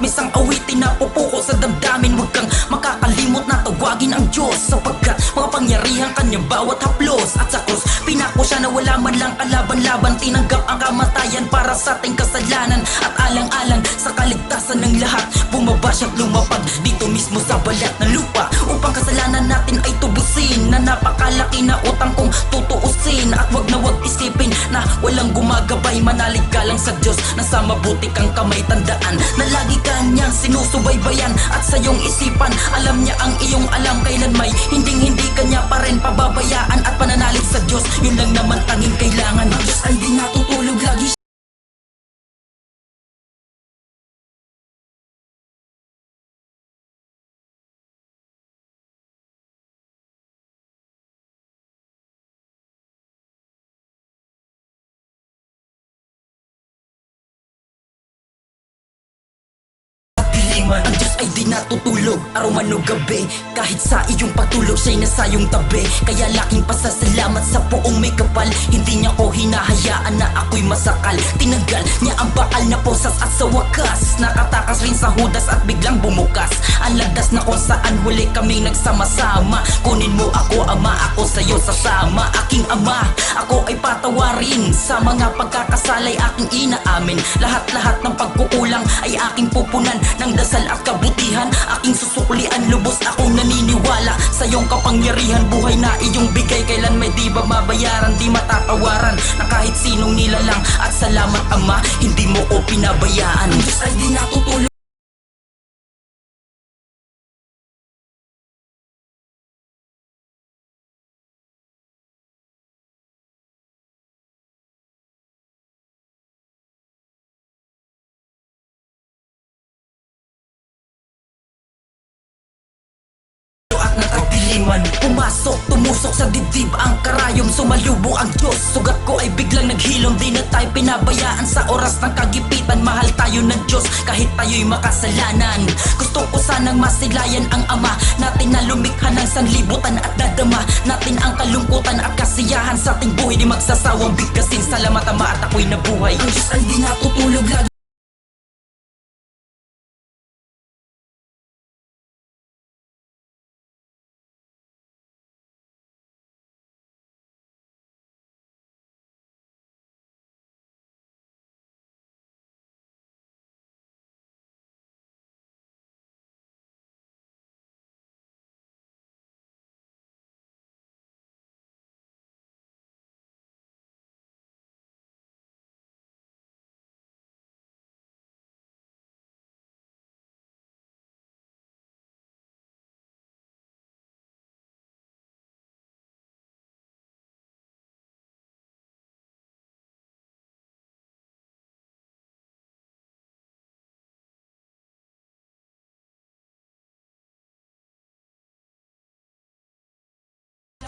misang awitin na pupuko sa damdamin. Huwag kang makakalimot na tawagin ang Diyos, sapagkat makapangyarihan kanyang bawat haplos. At sa krus, pinako siya na wala man lang kalaban-laban. Tinanggap ang kamatayan para sa ating kasalanan. At alang-alang sa kaligtasan ng lahat, bumaba siya't lumapag dito mismo sa balat ng lupa, upang kasalanan natin ay tubusin. Na napakalaki na utang kong tutuusin. At wag na wag isipin na walang gumagabay. Manalig ka lang sa Diyos, nasa mabuti kang kamay. Tandaan na lagi kanyang sinusubaybayan. At sa iyong isipan, alam niya ang iyong alam. Kailan may hinding-hindi kanya pa rin pababayaan. At pananalig sa Diyos, yun lang naman tanging kailangan. Ang Diyos ay di natutulog, lagi ang Diyos ay di natutulog, araw man o gabi. Kahit sa iyong patulog, siya'y nasa iyong tabi. Kaya laking pasasalamat sa poong may kapal. Hindi niya ko hinahayaan na ako'y masakal. Tinanggal niya ang bakal na posas at sa wakas nakatakas rin sa hudas at biglang bumukas ang landas na kung saan huli kaming nagsama-sama. Kunin mo ako, Ama, ako sa'yo sasama. Aking Ama, ako ay patawarin. Sa mga pagkakasalay aking inaamin. Lahat-lahat ng pagkukulang ay aking pupunan ng dasal at kabutihan. Aking susuklian, lubos akong naniniwala sa iyong kapangyarihan. Buhay na iyong bigay, kailan may di ba mabayaran, di matatawaran na kahit sinong nilalang. At salamat Ama, hindi mo ko pinabayaan. Ang Diyos ay di natutulog. At natagdiliman, pumasok, tumusok sa dibdib ang karayom. Sumalubong ang Diyos, sugat ko ay biglang naghilom. Di na tayo pinabayaan sa oras ng kagipitan. Mahal tayo ng Diyos kahit tayo'y makasalanan. Gusto ko sanang masilayan ang Ama natin na lumikha ng sanlibutan. At dadama natin ang kalungkutan at kasiyahan sa ating buhay. Di magsasawang bigkasin, salamat Ama at ako'y nabuhay. Ang Diyos ay di natutulog, lagi